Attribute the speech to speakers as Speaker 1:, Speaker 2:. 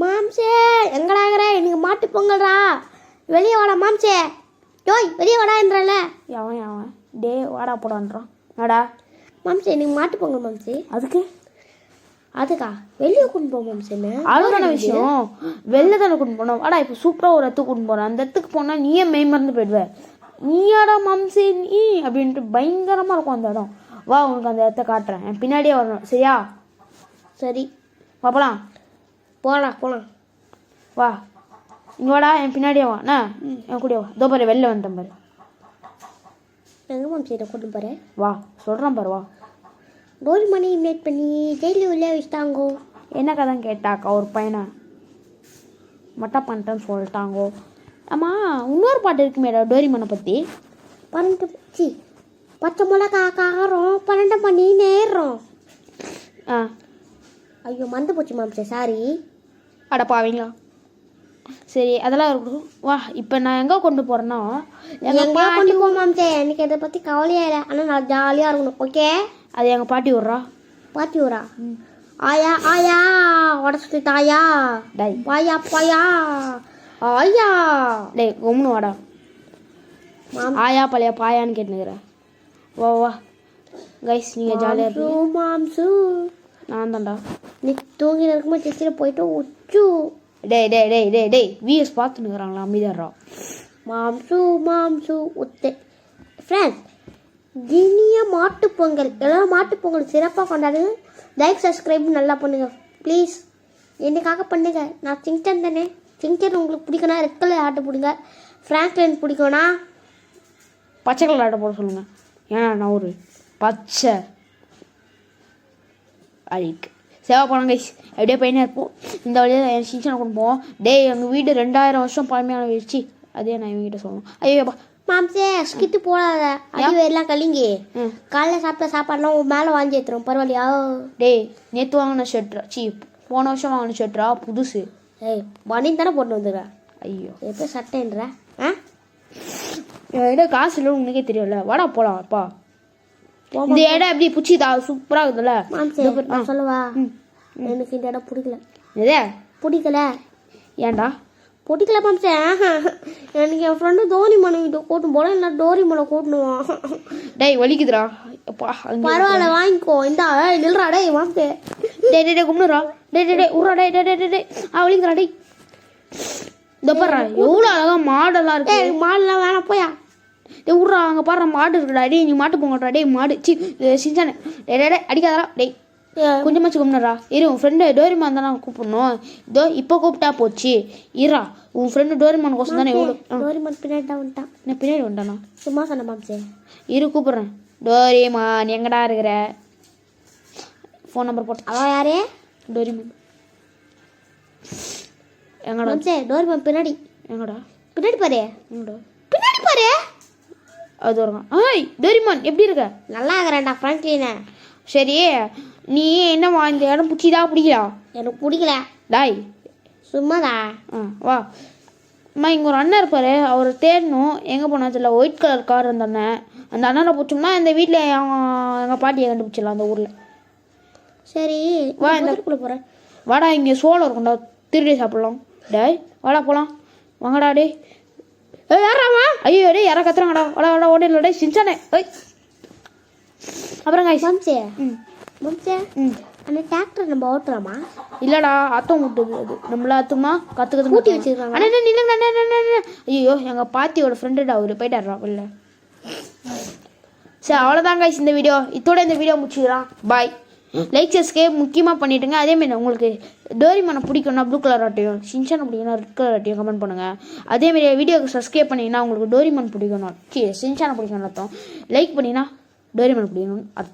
Speaker 1: மாம்சே எங்கடாகிற எனக்கு மாட்டு பொங்கல்ரா, வெளியே வாடா மாம்சே. டோய் வெளியே வாடான்றல.
Speaker 2: அவன் டே வாடா போடான்றான். வாடா
Speaker 1: மாம்சே எனக்கு மாட்டு பொங்கல் மாம்சே. அதுக்கா வெளியே கொண்டு போக மாம்சேன்னு
Speaker 2: அதுதான விஷயம். வெளில தானே கொண்டு போனோம். வாடா இப்போ சூப்பராக ஒரு இடத்துக்கு கொண்டு போகிறேன். அந்த இடத்துக்கு போனால் நீயே மெய் மறந்து போயிடுவேன். நீயாடா மாம்சே நீ அப்படின்ட்டு பயங்கரமாக இருக்கும் அந்த இடம். வா உனக்கு அந்த இடத்த காட்டுறேன். என் பின்னாடியே வரணும் சரியா?
Speaker 1: சரி
Speaker 2: போகலாம்
Speaker 1: போகலாம்.
Speaker 2: வா இங்கே வாடா, என் பின்னாடியே வா. என் கூட வா. இதோ பாரு வெளில வந்துட்டேன் பாரு.
Speaker 1: எங்கே மாம்சே இதை கொண்டு போகிறேன்?
Speaker 2: வா சொல்கிறேன் பாரு வா.
Speaker 1: டோரிமானை இன்வைட் பண்ணி ஜெயிலில் உள்ளே வச்சுட்டாங்கோ.
Speaker 2: என்ன கதைன்னு கேட்டாக்கா ஒரு பையனை மட்டா பண்ணிட்டேன்னு சொல்லிட்டாங்கோ. ஆமாம் இன்னொரு பாட்டு இருக்குமேடா டோரிமானை பற்றி.
Speaker 1: 10 மிளகா காரம் 12 மணி நேரம். ஐயோ மறந்து போச்சு மாம்சே, சாரி.
Speaker 2: அட பாவீங்களா. சரி அதெல்லாம் இருக்கட்டும். வா இப்போ நான் எங்கே கொண்டு போகிறேன்னா
Speaker 1: எங்கே கொண்டு போ மாம்சே, எனக்கு இதை பற்றி கவலையே இல்லை. ஆனால் நான் ஜாலியாக இருக்கணும். ஓகே
Speaker 2: அது எங்கள் பாட்டி விட்றா.
Speaker 1: பாட்டி ஊரா? ஆயா ஆயா உடச்சு தாயா
Speaker 2: டை
Speaker 1: பாயா பாயா ஆயா.
Speaker 2: டே ஒம்னு வாடா. ஆயா பழைய பாயான்னு கேட்டுனுக்குறேன். வா வா கைஸ் நீங்கள் ஜாலியாக இருக்கீங்க.
Speaker 1: மாம்சு
Speaker 2: நான் தான்டா.
Speaker 1: நீ தூங்கி இருக்கும்போது செஸ்டில் போயிட்டு உச்சு.
Speaker 2: டேய் விஎஸ் பார்த்துன்னுக்குறாங்களா அமைதியாடுறா.
Speaker 1: மாம்சு உத்து. ஃப்ரெண்ட்ஸ் இனிய மாட்டுப்பொங்கல், எல்லாரும் மாட்டுப்பொங்கல் சிறப்பாக கொண்டாடுங்க. லைக் சப்ஸ்கிரைப் நல்லா பண்ணுங்க ப்ளீஸ், என்னைக்காக பண்ணுங்க. நான் சிங்சன் தானே. சிங்சன் உங்களுக்கு பிடிக்கும்னா ரெட் கலர் ஆட்டை பிடிங்க. ஃப்ராங்க்லின் பிடிக்கும்னா
Speaker 2: பச்சை கலர் ஆட்டை போட சொல்லுங்கள். ஏன்னா நான் ஒரு பச்சை அழிக்கு சேவை போனோம் கைஸ். அப்படியே பையனாக இருப்போம். இந்த வழியாக என் சிங்சனை கொண்டு போவோம். எங்கள் வீடு 2000 வருஷம் பழமையான வச்சு அதே நான் இவங்ககிட்ட சொல்லணும். ஐயோப்பா
Speaker 1: மாம்சே ஸ்கிட்டு போடாத. அது எல்லாம் கலிங்கி காலைல சாப்பிட்ட சாப்பாடுலாம் மேலே வாங்கி ஏற்றுறோம். பரவாயில்லையா?
Speaker 2: நேற்று வாங்கின ஷர்ட்ரா, போன வருஷம் வாங்கின ஷர்ட்ரா புதுசு.
Speaker 1: மணி தானே போட்டு வந்துடுறேன்.
Speaker 2: ஐயோ
Speaker 1: எப்போ சட்டைன்ற
Speaker 2: இடம் காசு இல்லை உனக்கே தெரியும்ல. வாடா போகலாம் அப்பா. இந்த இடம் எப்படி பிடிச்சிதா? சூப்பராக இருக்குதுல்ல.
Speaker 1: மாம்சே சொல்லவா, எனக்கு இந்த இடம் பிடிக்கல.
Speaker 2: இதே
Speaker 1: பிடிக்கல.
Speaker 2: ஏன்டா
Speaker 1: பிடிக்கல மாம்சே? எனக்கு என் ஃப்ரெண்டு டோரிமானை வீட்டை கூட்டணும் போல, இல்லை டோரிமானை கூட்டணுவான்.
Speaker 2: டேய் வலிக்குதுடா.
Speaker 1: பரவாயில்ல வாங்கிக்கோ. இந்த நில்றா டே மாம்சே.
Speaker 2: டே கும்பிடுறா. டே உர்றா. டே வலிக்குதுடா. டேய் இந்த பாரு எவ்வளோ அழகா மாடெல்லாம் இருக்கு.
Speaker 1: மாடெல்லாம் வேணாம் போயா.
Speaker 2: டே உர்றா, அங்கே பாரு மாடு இருக்குடா. டேய் நீ மாட்டு போங்கடா. டேய் மாடு சிஞ்சானே. டே அடிக்காதடா. டேய் கொஞ்சமாச்சு கும்பிடுறா. இரு உன் ஃப்ரெண்டு டோரிமான் தானே கூப்பிடணும். இதோ இப்போ கூப்பிட்டா போச்சு. இரா உன் ஃப்ரெண்டு டோரிமான் கோசம் தானே எவ்வளோ.
Speaker 1: டோரிமான் பின்னாடி தான் வந்துட்டான்.
Speaker 2: என்ன பின்னாடி வந்துட்டானா?
Speaker 1: சும்மா சொன்ன மாம்சே.
Speaker 2: இரு கூப்பிட்றேன். டோரிமான் எங்கடா இருக்கிற? ஃபோன் நம்பர் போட்டு.
Speaker 1: அவன் யாரே?
Speaker 2: டோரிமான் எங்கடா
Speaker 1: மாம்சே? டோரிமான் பின்னாடி.
Speaker 2: எங்கடா?
Speaker 1: பின்னாடி பாரு.
Speaker 2: எங்கடா?
Speaker 1: பின்னாடி பாரு.
Speaker 2: அது வருங்க. ஏய் டோரிமான் எப்படி இருக்க?
Speaker 1: நல்லா இருக்கிறேன்டா ஃப்ராங்க்லினே.
Speaker 2: சரி நீ என்னம்மா இந்த இடம் பிடிச்சிதா பிடிக்கலா?
Speaker 1: எனக்கு பிடிக்கல.
Speaker 2: டாய்
Speaker 1: சும்மாதா.
Speaker 2: வா அம்மா இங்கே ஒரு அண்ணன் இருப்பார். அவர் தேடணும். எங்கே போனாச்சு இல்லை. ஒயிட் கலர் கார் அந்த அண்ணன். அந்த அண்ணனை பிடிச்சோம்னா இந்த வீட்டில் எங்கள் பாட்டியை கண்டுபிடிச்சிடலாம் அந்த ஊரில்.
Speaker 1: சரி
Speaker 2: வா இந்த
Speaker 1: போகிறேன்.
Speaker 2: வாடா இங்கே சோளம் இருக்கும்டா, திருடி சாப்பிட்லாம். டாய் வாடா போகலாம். வாங்கடா டே. யாராமா? ஐயோ டே யாரா கத்துறாங்கடா. வாடா ஓடிடல. டே சின்சானே. ஓய் அப்புறம்
Speaker 1: மாம்சே அந்த டிராக்டர் நம்ம ஓட்டுறோமா?
Speaker 2: இல்லடா அத்தம் விட்டுது. அது நம்மள அத்துமா கற்றுக்கிறது
Speaker 1: ஊட்டி வச்சுருக்காங்க.
Speaker 2: ஐயோ எங்கள் பாட்டியோட ஃப்ரெண்டுடா அவர் போயிட்டாரா வெளில. சரி அவ்வளோதான் கைஸ் இந்த வீடியோ. இதோட இந்த வீடியோ முடிச்சுக்கிறான். பாய். லைக் சப்ஸ்கிரைப் முக்கியமாக பண்ணிவிட்டுங்க. அதேமாரி உங்களுக்கு டோரிமானை பிடிக்கும்னா ப்ளூ கலர் ஆட்டையும், சின்சானை பிடிக்கும்னா ரெட் கலர் ஆட்டையும் கமெண்ட் பண்ணுங்கள். அதேமாரி வீடியோக்கு சப்ஸ்கிரைப் பண்ணிங்கன்னா உங்களுக்கு டோரிமான் பிடிக்கணும், சின்சானை பிடிக்கணும் அர்த்தம். லைக் பண்ணிங்கன்னா டோரிமான் பிடிக்கணும்னு அர்த்தம்.